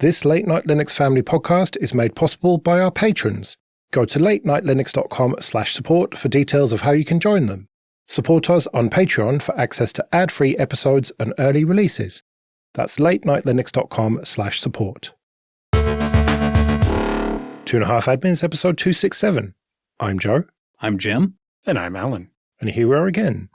This Late Night Linux Family podcast is made possible by our patrons. Go to latenightlinux.com/support for details of how you can join them. Support us on Patreon for access to ad-free episodes and early releases. That's latenightlinux.com/support. 2.5 Admins, episode 267. I'm Joe. I'm Jim. And I'm Alan. And here we are again.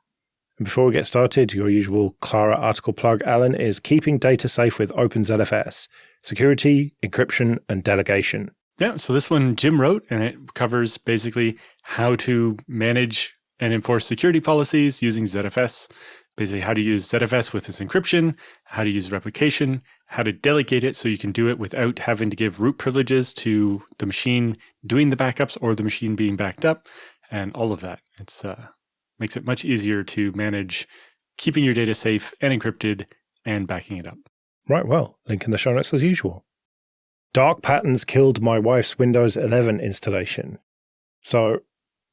And before we get started, your usual Clara article plug, Alan, is keeping data safe with OpenZFS. Security, encryption, and delegation. Yeah, so this one Jim wrote, and it covers basically how to manage and enforce security policies using ZFS. Basically how to use ZFS with its encryption, how to use replication, how to delegate it so you can do it without having to give root privileges to the machine doing the backups or the machine being backed up, and all of that. It's makes it much easier to manage keeping your data safe and encrypted and backing it up. Right, well, link in the show notes as usual. Dark patterns killed my wife's Windows 11 installation. So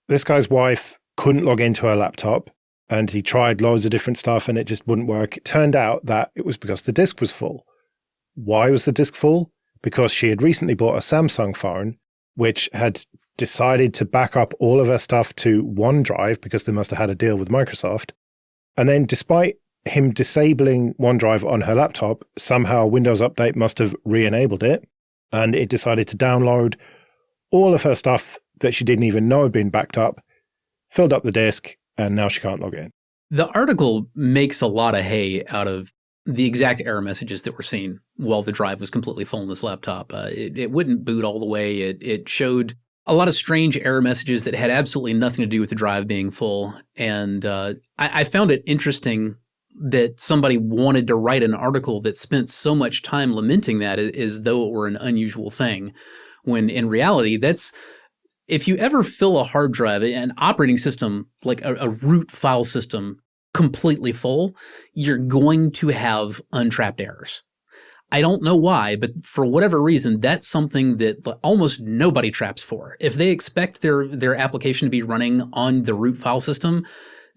this guy's wife couldn't log into her laptop, and he tried loads of different stuff and it just wouldn't work. It turned out that it was because the disk was full. Why was the disk full? Because she had recently bought a Samsung phone, which had decided to back up all of her stuff to OneDrive because they must have had a deal with Microsoft. And then despite him disabling OneDrive on her laptop, somehow Windows Update must have re-enabled it, and it decided to download all of her stuff that she didn't even know had been backed up, filled up the disk, and now she can't log in. The article makes a lot of hay out of the exact error messages that were seen while the drive was completely full in this laptop. It wouldn't boot all the way. It showed a lot of strange error messages that had absolutely nothing to do with the drive being full. And I found it interesting that somebody wanted to write an article that spent so much time lamenting that as though it were an unusual thing, when in reality, that's, if you ever fill a hard drive, an operating system, like a root file system, completely full, you're going to have untrapped errors. I don't know why, but for whatever reason, that's something that almost nobody traps for. If they expect their application to be running on the root file system,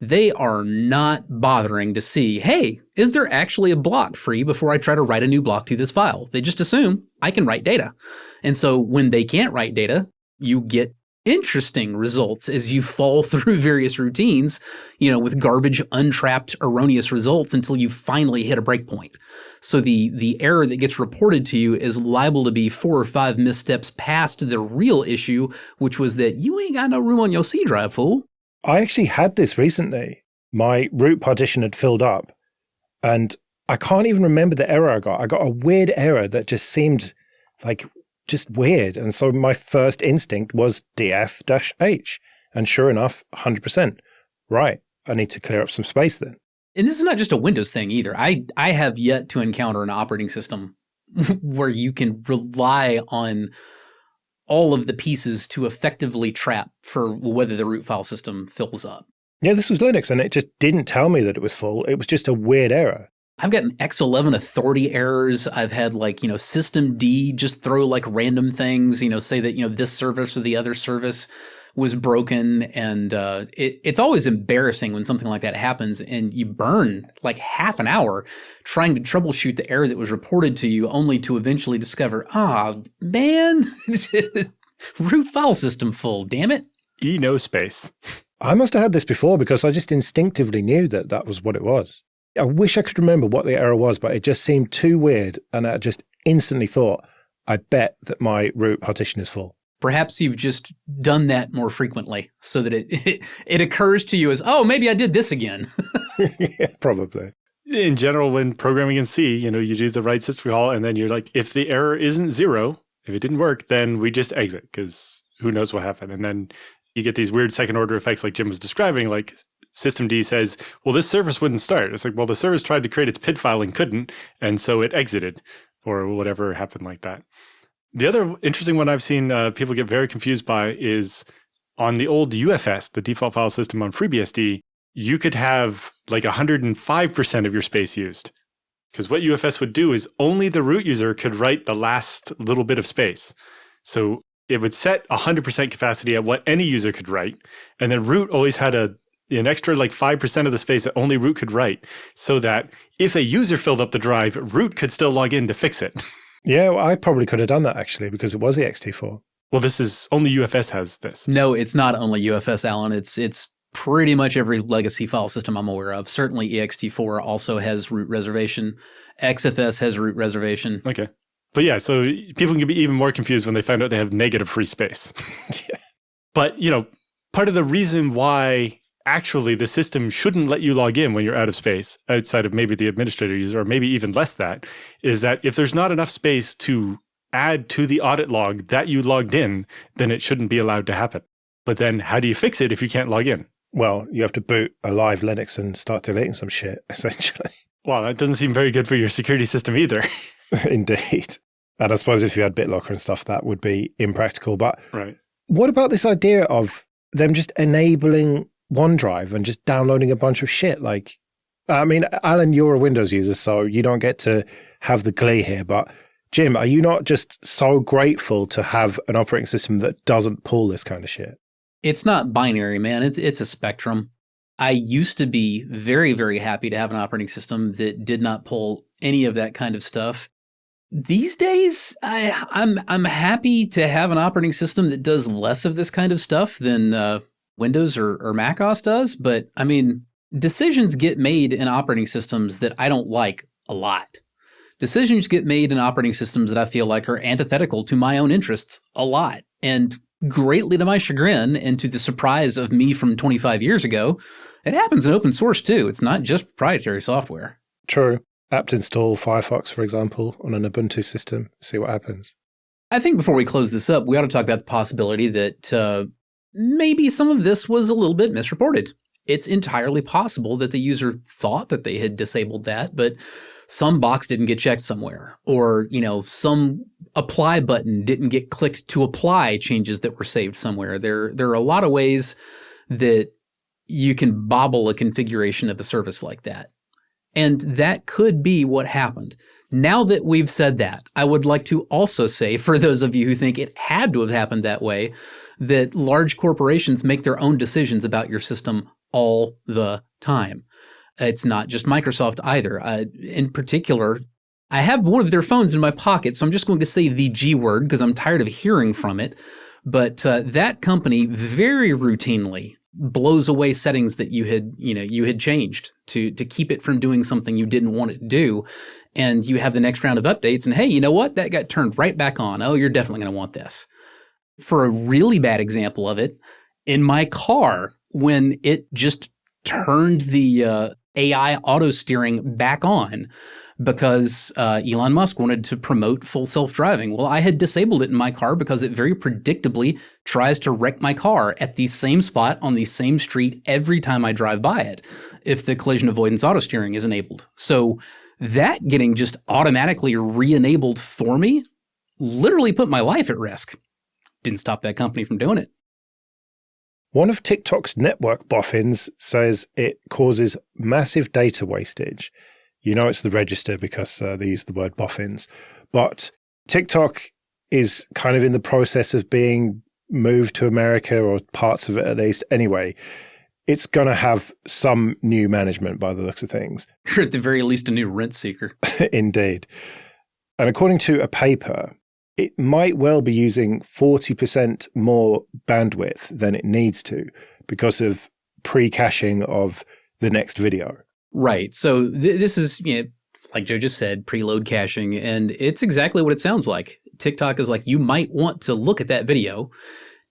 they are not bothering to see, hey, is there actually a block free before I try to write a new block to this file? They just assume I can write data. And so when they can't write data, you get interesting results as you fall through various routines, with garbage, untrapped, erroneous results until you finally hit a breakpoint. So the error that gets reported to you is liable to be 4 or 5 missteps past the real issue, which was that you ain't got no room on your C drive, fool. I actually had this recently. My root partition had filled up, and I can't even remember the error I got. I got a weird error that just seemed like just weird. And so my first instinct was df-h. And sure enough, 100%. Right, I need to clear up some space then. And this is not just a Windows thing either. I have yet to encounter an operating system where you can rely on all of the pieces to effectively trap for whether the root file system fills up. Yeah, this was Linux, and it just didn't tell me that it was full. It was just a weird error. I've gotten X11 authority errors. I've had systemd just throw random things, say that, this service or the other service was broken. And it's always embarrassing when something like that happens and you burn half an hour trying to troubleshoot the error that was reported to you, only to eventually discover, man, root file system full, damn it. No space. I must have had this before because I just instinctively knew that that was what it was. I wish I could remember what the error was, but it just seemed too weird, and I just instantly thought, I bet that my root partition is full. Perhaps you've just done that more frequently so that it occurs to you as, maybe I did this again. Yeah, probably. In general, when programming in C, you do the write system call, and then you're like, if the error isn't 0, if it didn't work, then we just exit, because who knows what happened. And then you get these weird second-order effects like Jim was describing, like systemd says, well, this service wouldn't start. It's like, well, the service tried to create its PID file and couldn't, and so it exited, or whatever happened like that. The other interesting one I've seen people get very confused by is on the old UFS, the default file system on FreeBSD, you could have 105% of your space used. Because what UFS would do is only the root user could write the last little bit of space. So it would set 100% capacity at what any user could write, and then root always had an extra 5% of the space that only root could write, so that if a user filled up the drive, root could still log in to fix it. Yeah, well, I probably could have done that actually because it was ext4. Well, this is only UFS has this. No, it's not only UFS, Alan. It's pretty much every legacy file system I'm aware of. Certainly ext4 also has root reservation. XFS has root reservation. Okay. But yeah, so people can be even more confused when they find out they have negative free space. Yeah. But, part of the reason why actually the system shouldn't let you log in when you're out of space, outside of maybe the administrator user, or maybe even less that, is that if there's not enough space to add to the audit log that you logged in, then it shouldn't be allowed to happen. But then how do you fix it if you can't log in? Well, you have to boot a live Linux and start deleting some shit, essentially. Well, that doesn't seem very good for your security system either. Indeed. And I suppose if you had BitLocker and stuff, that would be impractical. But right. What about this idea of them just enabling OneDrive and just downloading a bunch of shit? Like, I mean, Alan, you're a Windows user, so you don't get to have the glee here. But Jim, are you not just so grateful to have an operating system that doesn't pull this kind of shit? It's not binary, man. It's a spectrum. I used to be very, very happy to have an operating system that did not pull any of that kind of stuff. These days, I'm happy to have an operating system that does less of this kind of stuff than Windows or Mac OS does. But I mean, decisions get made in operating systems that I don't like a lot. Decisions get made in operating systems that I feel like are antithetical to my own interests a lot. And greatly to my chagrin and to the surprise of me from 25 years ago, it happens in open source too. It's not just proprietary software. True. Apt install Firefox, for example, on an Ubuntu system. See what happens. I think before we close this up, we ought to talk about the possibility that maybe some of this was a little bit misreported. It's entirely possible that the user thought that they had disabled that, but some box didn't get checked somewhere, or, some apply button didn't get clicked to apply changes that were saved somewhere. There are a lot of ways that you can bobble a configuration of a service like that. And that could be what happened. Now that we've said that, I would like to also say, for those of you who think it had to have happened that way, that large corporations make their own decisions about your system all the time. It's not just Microsoft either. In particular, I have one of their phones in my pocket, so I'm just going to say the G word because I'm tired of hearing from it. But that company very routinely blows away settings that you had changed to keep it from doing something you didn't want it to do. And you have the next round of updates and hey, you know what? That got turned right back on. Oh, you're definitely going to want this. For a really bad example of it, in my car, when it just turned the AI auto steering back on because Elon Musk wanted to promote full self-driving. Well, I had disabled it in my car because it very predictably tries to wreck my car at the same spot on the same street every time I drive by it if the collision avoidance auto steering is enabled. So that getting just automatically re-enabled for me literally put my life at risk. Didn't stop that company from doing it. One of TikTok's network boffins says it causes massive data wastage. You know it's the register because they use the word boffins. But TikTok is kind of in the process of being moved to America, or parts of it at least. Anyway, it's going to have some new management by the looks of things. Or at the very least, a new rent seeker. Indeed. And according to a paper, it might well be using 40% more bandwidth than it needs to because of pre-caching of the next video. Right. So this is, like Joe just said, preload caching, and it's exactly what it sounds like. TikTok is like, you might want to look at that video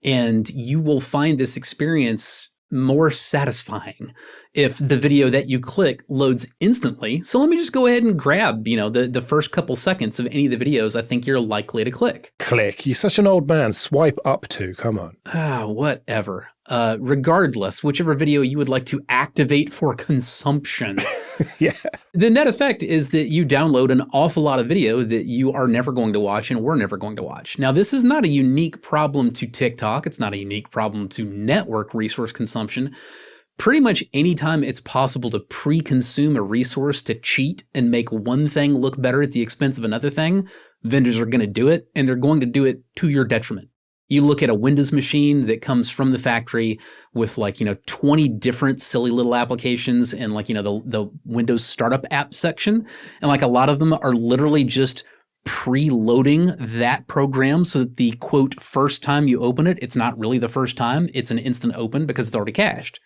and you will find this experience more satisfying if the video that you click loads instantly. So let me just go ahead and grab, the first couple seconds of any of the videos I think you're likely to click. Click. You're such an old man. Swipe up to. Come on. Whatever. Regardless, whichever video you would like to activate for consumption. Yeah. The net effect is that you download an awful lot of video that you are never going to watch and we're never going to watch. Now, this is not a unique problem to TikTok. It's not a unique problem to network resource consumption. Pretty much anytime it's possible to pre-consume a resource to cheat and make one thing look better at the expense of another thing, vendors are going to do it, and they're going to do it to your detriment. You look at a Windows machine that comes from the factory with 20 different silly little applications and the Windows startup app section. And a lot of them are literally just preloading that program so that the quote first time you open it, it's not really the first time, it's an instant open because it's already cached.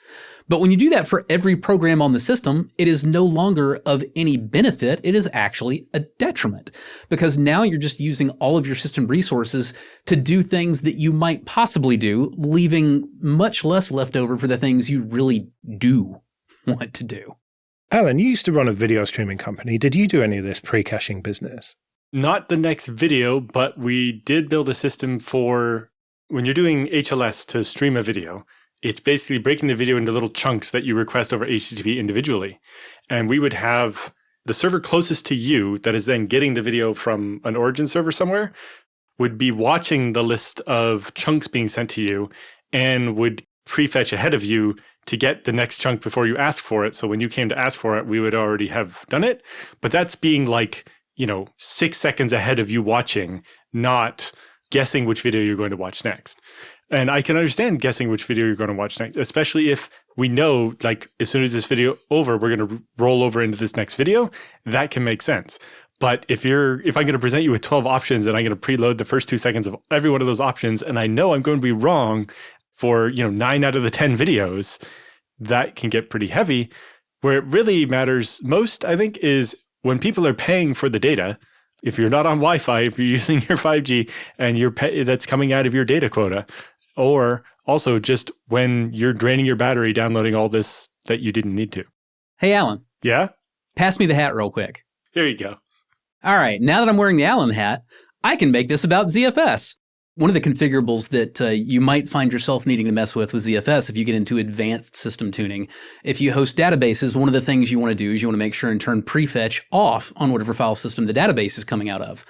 But when you do that for every program on the system, it is no longer of any benefit. It is actually a detriment because now you're just using all of your system resources to do things that you might possibly do, leaving much less left over for the things you really do want to do. Alan, you used to run a video streaming company. Did you do any of this pre-caching business? Not the next video, but we did build a system for when you're doing HLS to stream a video. It's basically breaking the video into little chunks that you request over HTTP individually. And we would have the server closest to you that is then getting the video from an origin server somewhere would be watching the list of chunks being sent to you and would prefetch ahead of you to get the next chunk before you ask for it. So when you came to ask for it, we would already have done it. But that's being like, 6 seconds ahead of you watching, not guessing which video you're going to watch next. And I can understand guessing which video you're going to watch next, especially if we know, like, as soon as this video over, we're going to roll over into this next video. That can make sense. But if I'm going to present you with 12 options and I'm going to preload the first 2 seconds of every one of those options, and I know I'm going to be wrong for, 9 out of the 10 videos, that can get pretty heavy. Where it really matters most, I think, is when people are paying for the data. If you're not on Wi-Fi, if you're using your 5G and that's coming out of your data quota, or also just when you're draining your battery downloading all this that you didn't need to. Hey, Alan. Yeah? Pass me the hat real quick. There you go. All right, now that I'm wearing the Alan hat, I can make this about ZFS. One of the configurables that you might find yourself needing to mess with ZFS if you get into advanced system tuning. If you host databases, one of the things you want to do is you want to make sure and turn prefetch off on whatever file system the database is coming out of.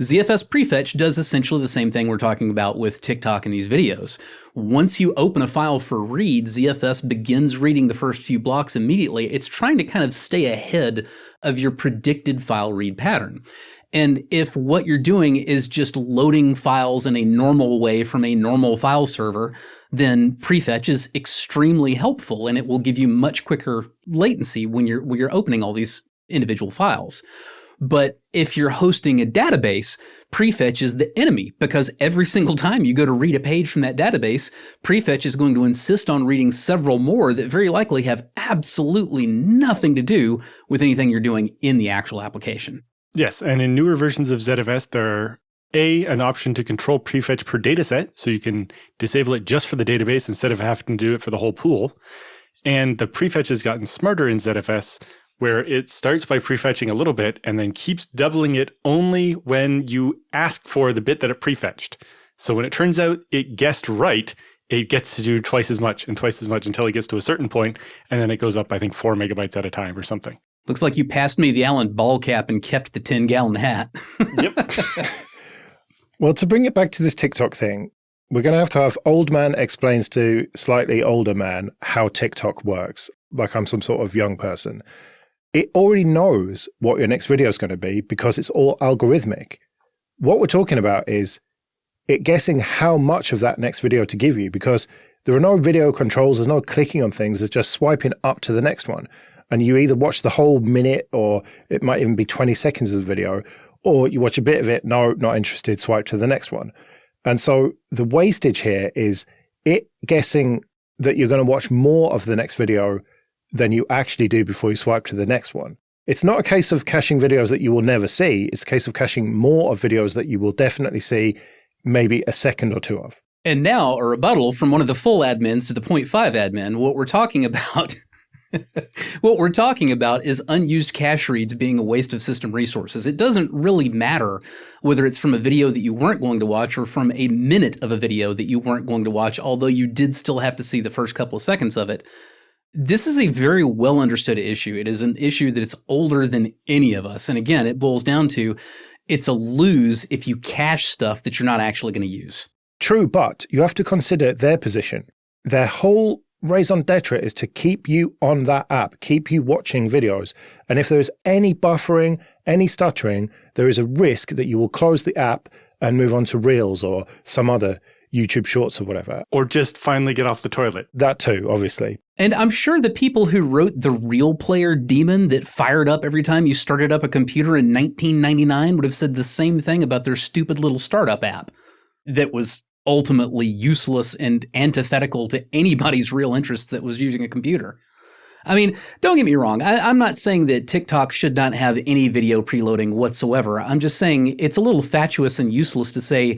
ZFS prefetch does essentially the same thing we're talking about with TikTok in these videos. Once you open a file for read, ZFS begins reading the first few blocks immediately. It's trying to kind of stay ahead of your predicted file read pattern. And if what you're doing is just loading files in a normal way from a normal file server, then prefetch is extremely helpful and it will give you much quicker latency when you're opening all these individual files. But if you're hosting a database, prefetch is the enemy because every single time you go to read a page from that database, prefetch is going to insist on reading several more that very likely have absolutely nothing to do with anything you're doing in the actual application. Yes, and in newer versions of ZFS, there are an option to control prefetch per dataset, so you can disable it just for the database instead of having to do it for the whole pool. And the prefetch has gotten smarter in ZFS, where it starts by prefetching a little bit and then keeps doubling it only when you ask for the bit that it prefetched. So when it turns out it guessed right, it gets to do twice as much until it gets to a certain point, and then it goes up, I think, 4 megabytes at a time or something. Looks like you passed me the Allen ball cap and kept the 10-gallon hat. Yep. Well, to bring it back to this TikTok thing, we're going to have Old Man explains to slightly older man how TikTok works, like I'm some sort of young person. It already knows what your next video is going to be because it's all algorithmic. What we're talking about is it guessing how much of that next video to give you because there are no video controls, there's no clicking on things, there's just swiping up to the next one. And you either watch the whole minute or it might even be 20 seconds of the video, or you watch a bit of it, no, not interested, swipe to the next one. And so the wastage here is it guessing that you're going to watch more of the next video than you actually do before you swipe to the next one. It's not a case of caching videos that you will never see. It's a case of caching more of videos that you will definitely see maybe a second or two of. And now a rebuttal from one of the full admins to the 0.5 admin. What we're talking about is unused cache reads being a waste of system resources. It doesn't really matter whether it's from a video that you weren't going to watch or from a minute of a video that you weren't going to watch, although you did still have to see the first couple of seconds of it. This is a very well understood issue. It is an issue that is older than any of us. And again, it boils down to it's a lose if you cache stuff that you're not actually going to use. True, but you have to consider their position. Their whole raison d'etre is to keep you on that app, keep you watching videos. And if there's any buffering, any stuttering, there is a risk that you will close the app and move on to Reels or some other YouTube Shorts or whatever. Or just finally get off the toilet. That too, obviously. And I'm sure the people who wrote the real player daemon that fired up every time you started up a computer in 1999 would have said the same thing about their stupid little startup app that was ultimately useless and antithetical to anybody's real interests that was using a computer. I mean, don't get me wrong. I'm not saying that TikTok should not have any video preloading whatsoever. I'm just saying it's a little fatuous and useless to say,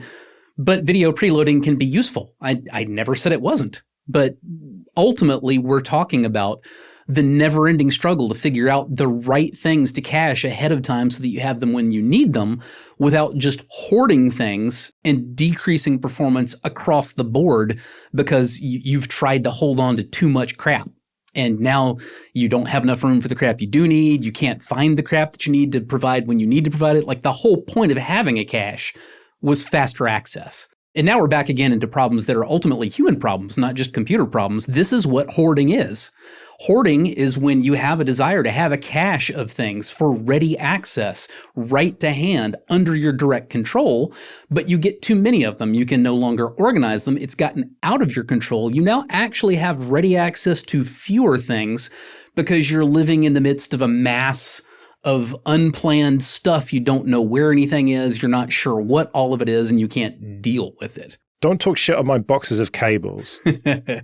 but video preloading can be useful. I never said it wasn't. But ultimately, we're talking about the never-ending struggle to figure out the right things to cache ahead of time so that you have them when you need them without just hoarding things and decreasing performance across the board because you've tried to hold on to too much crap. And now you don't have enough room for the crap you do need. You can't find the crap that you need to provide when you need to provide it. Like the whole point of having a cache was faster access. And now we're back again into problems that are ultimately human problems, not just computer problems. This is what hoarding is. Hoarding is when you have a desire to have a cache of things for ready access, right to hand, under your direct control, but you get too many of them. You can no longer organize them. It's gotten out of your control. You now actually have ready access to fewer things because you're living in the midst of a mass of unplanned stuff. You don't know where anything is. You're not sure what all of it is, and you can't deal with it. Don't talk shit on my boxes of cables.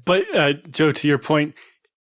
But Joe, to your point,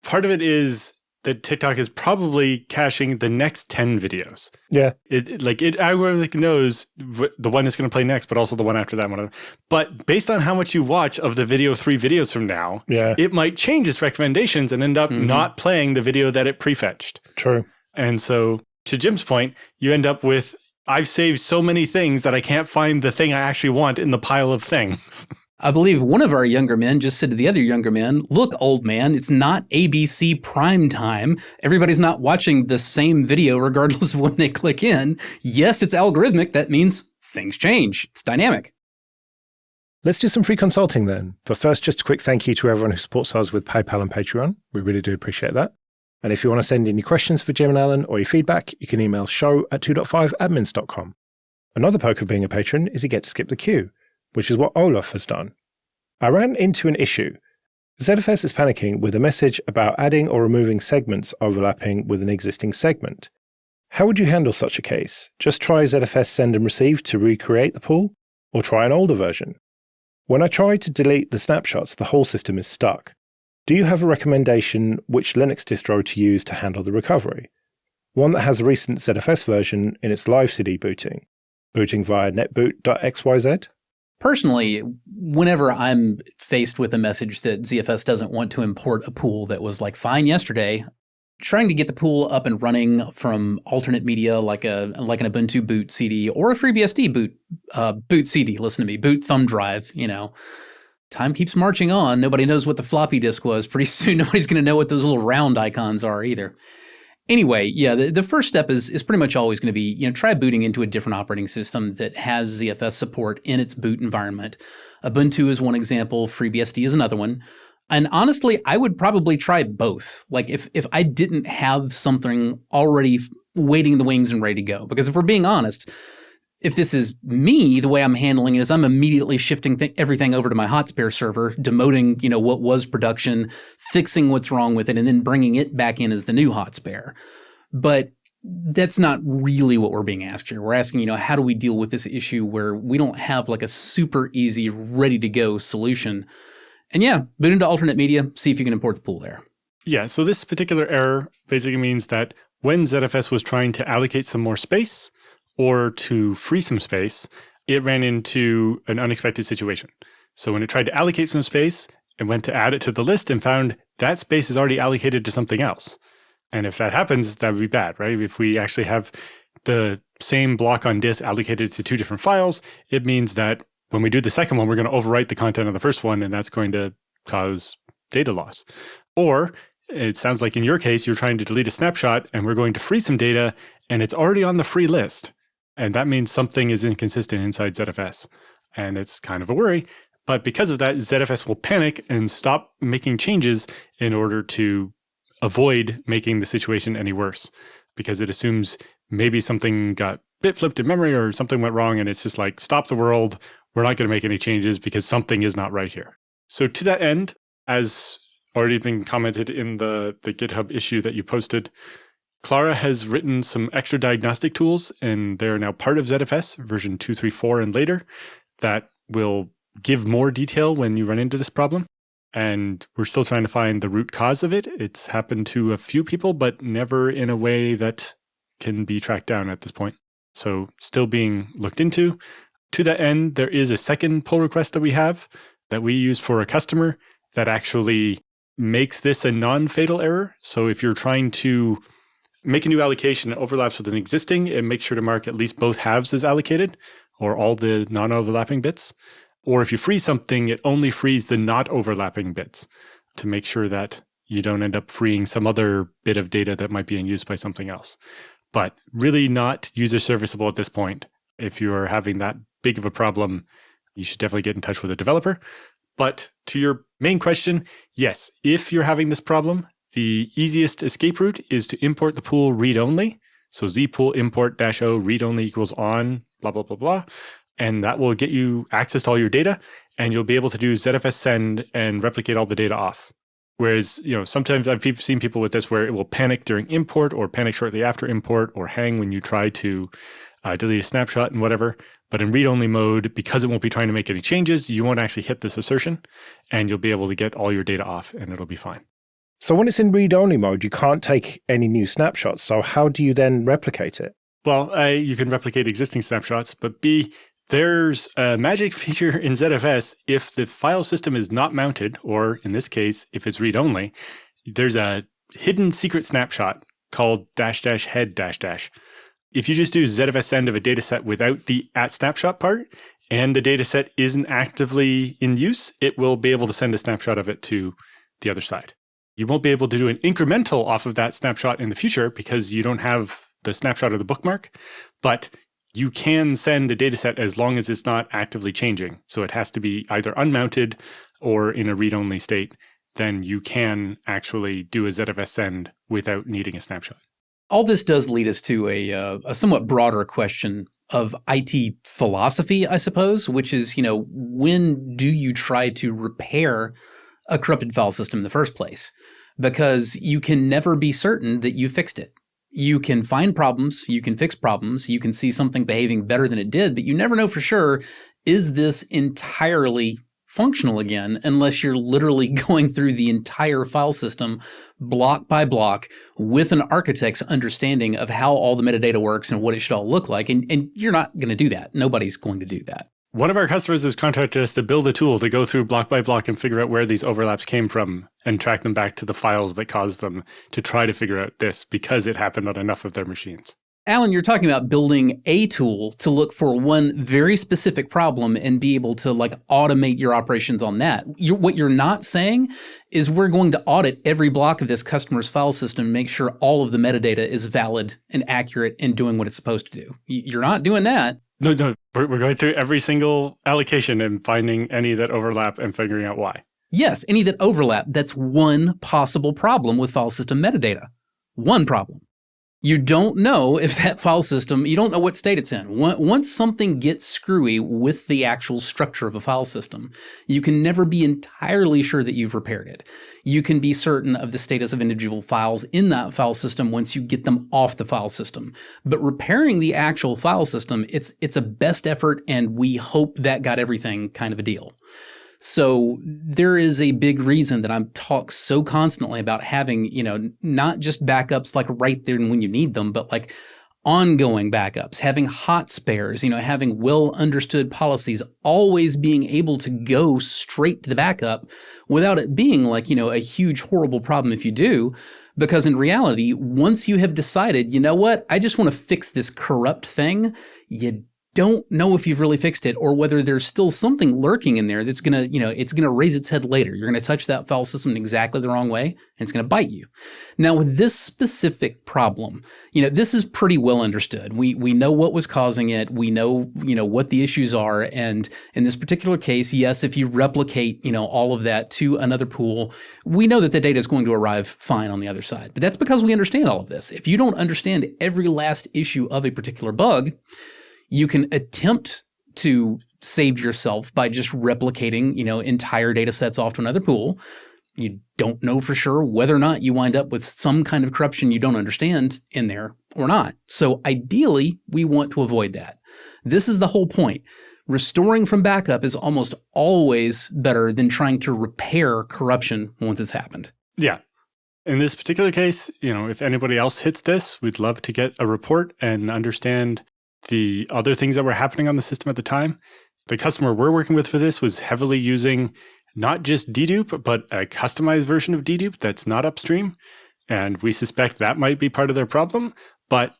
part of it is that TikTok is probably caching the next 10 videos. Yeah. It algorithmically knows the one it's going to play next, but also the one after that one. But based on how much you watch of the video 3 videos from now, it might change its recommendations and end up not playing the video that it prefetched. True. And so, to Jim's point, you end up with, I've saved so many things that I can't find the thing I actually want in the pile of things. I believe one of our younger men just said to the other younger man, look, old man, it's not ABC prime time. Everybody's not watching the same video regardless of when they click in. Yes, it's algorithmic. That means things change. It's dynamic. Let's do some free consulting then. But first, just a quick thank you to everyone who supports us with PayPal and Patreon. We really do appreciate that. And if you want to send in your questions for Jim and Alan or your feedback, you can email show@2.5admins.com. Another perk of being a patron is you get to skip the queue, which is what Olaf has done. I ran into an issue. ZFS is panicking with a message about adding or removing segments overlapping with an existing segment. How would you handle such a case? Just try ZFS send and receive to recreate the pool, or try an older version? When I try to delete the snapshots, the whole system is stuck. Do you have a recommendation which Linux distro to use to handle the recovery? One that has a recent ZFS version in its live CD booting via netboot.xyz? Personally, whenever I'm faced with a message that ZFS doesn't want to import a pool that was like fine yesterday, trying to get the pool up and running from alternate media like an Ubuntu boot CD or a FreeBSD boot CD, listen to me, boot thumb drive, Time keeps marching on. Nobody knows what the floppy disk was. Pretty soon, nobody's going to know what those little round icons are either. Anyway, the first step is pretty much always going to be, try booting into a different operating system that has ZFS support in its boot environment. Ubuntu is one example. FreeBSD is another one. And honestly, I would probably try both. Like if I didn't have something already waiting in the wings and ready to go. Because if we're being honest, if this is me, the way I'm handling it is I'm immediately shifting everything over to my Hotspare server, demoting, what was production, fixing what's wrong with it, and then bringing it back in as the new Hotspare. But that's not really what we're being asked here. We're asking, how do we deal with this issue where we don't have like a super easy, ready to go solution? And boot into alternate media, see if you can import the pool there. Yeah, so this particular error basically means that when ZFS was trying to allocate some more space, or to free some space, it ran into an unexpected situation. So when it tried to allocate some space, it went to add it to the list and found that space is already allocated to something else. And if that happens, that would be bad, right? If we actually have the same block on disk allocated to 2 different files, it means that when we do the second one, we're going to overwrite the content of the first one, and that's going to cause data loss. Or it sounds like in your case, you're trying to delete a snapshot, and we're going to free some data, and it's already on the free list. And that means something is inconsistent inside ZFS. And it's kind of a worry. But because of that, ZFS will panic and stop making changes in order to avoid making the situation any worse. Because it assumes maybe something got bit flipped in memory or something went wrong. And it's just like, stop the world. we're not going to make any changes because something is not right here. So to that end, as already been commented in the GitHub issue that you posted, Clara has written some extra diagnostic tools, and they're now part of ZFS version 2.3.4 and later that will give more detail when you run into this problem. And we're still trying to find the root cause of it. It's happened to a few people, but never in a way that can be tracked down at this point. So still being looked into. To that end, there is a second pull request that we have that we use for a customer that actually makes this a non-fatal error. So if you're trying to make a new allocation that overlaps with an existing, and make sure to mark at least both halves as allocated, or all the non-overlapping bits. Or if you freeze something, it only frees the not overlapping bits to make sure that you don't end up freeing some other bit of data that might be in use by something else. But really not user serviceable at this point. If you're having that big of a problem, you should definitely get in touch with a developer. But to your main question, yes, if you're having this problem, the easiest escape route is to import the pool read-only. So zpool import -o read-only equals on, blah, blah, blah, blah. And that will get you access to all your data, and you'll be able to do ZFS send and replicate all the data off. Whereas, sometimes I've seen people with this where it will panic during import or panic shortly after import or hang when you try to delete a snapshot and whatever. But in read-only mode, because it won't be trying to make any changes, you won't actually hit this assertion, and you'll be able to get all your data off, and it'll be fine. So when it's in read-only mode, you can't take any new snapshots. So how do you then replicate it? Well, A, you can replicate existing snapshots, but B, there's a magic feature in ZFS. If the file system is not mounted, or in this case, if it's read-only, there's a hidden secret snapshot called --head-. If you just do ZFS send of a dataset without the @snapshot part, and the dataset isn't actively in use, it will be able to send a snapshot of it to the other side. You won't be able to do an incremental off of that snapshot in the future because you don't have the snapshot of the bookmark, but you can send a dataset as long as it's not actively changing. So it has to be either unmounted or in a read-only state. Then you can actually do a ZFS send without needing a snapshot. All this does lead us to a somewhat broader question of IT philosophy, I suppose, which is, when do you try to repair a corrupted file system in the first place? Because you can never be certain that you fixed it. You can find problems, you can fix problems, you can see something behaving better than it did, but you never know for sure, is this entirely functional again, unless you're literally going through the entire file system block by block with an architect's understanding of how all the metadata works and what it should all look like. And you're not going to do that. Nobody's going to do that. One of our customers has contacted us to build a tool to go through block by block and figure out where these overlaps came from and track them back to the files that caused them, to try to figure out this because it happened on enough of their machines. Alan, you're talking about building a tool to look for one very specific problem and be able to automate your operations on that. What you're not saying is we're going to audit every block of this customer's file system and make sure all of the metadata is valid and accurate and doing what it's supposed to do. You're not doing that. No, we're going through every single allocation and finding any that overlap and figuring out why. Yes, any that overlap. That's one possible problem with file system metadata. One problem. You don't know if that file system, you don't know what state it's in. Once something gets screwy with the actual structure of a file system, you can never be entirely sure that you've repaired it. You can be certain of the status of individual files in that file system once you get them off the file system. But repairing the actual file system, it's a best effort, and we hope that got everything kind of a deal. So there is a big reason that I'm talk so constantly about having, not just backups right there and when you need them, but ongoing backups, having hot spares, having well understood policies, always being able to go straight to the backup without it being a huge, horrible problem if you do. Because in reality, once you have decided, you know what, I just want to fix this corrupt thing, you don't know if you've really fixed it or whether there's still something lurking in there that's going to, it's going to raise its head later. You're going to touch that file system in exactly the wrong way and it's going to bite you. Now, with this specific problem, this is pretty well understood. We know what was causing it. We know, what the issues are. And in this particular case, yes, if you replicate, all of that to another pool, we know that the data is going to arrive fine on the other side. But that's because we understand all of this. If you don't understand every last issue of a particular bug, you can attempt to save yourself by just replicating, entire data sets off to another pool. You don't know for sure whether or not you wind up with some kind of corruption you don't understand in there or not. So ideally, we want to avoid that. This is the whole point. Restoring from backup is almost always better than trying to repair corruption once it's happened. Yeah. In this particular case, if anybody else hits this, we'd love to get a report and understand the other things that were happening on the system at the time. The customer we're working with for this was heavily using not just dedupe, but a customized version of dedupe that's not upstream. And we suspect that might be part of their problem. But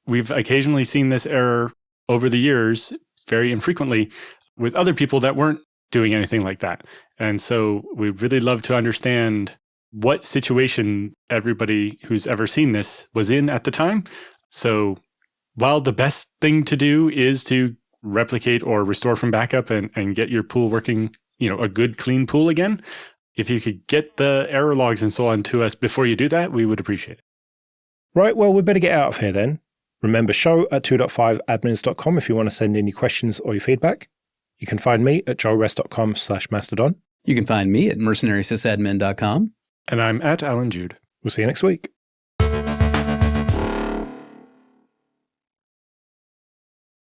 we've occasionally seen this error over the years, very infrequently, with other people that weren't doing anything like that. And so we'd really love to understand what situation everybody who's ever seen this was in at the time. So while the best thing to do is to replicate or restore from backup and get your pool working, a good clean pool again, if you could get the error logs and so on to us before you do that, we would appreciate it. Right, well, we better get out of here then. Remember, show@2.5admins.com if you want to send in your questions or your feedback. You can find me at joelrest.com/mastodon. You can find me at mercenarysysadmin.com. And I'm at Alan Jude. We'll see you next week.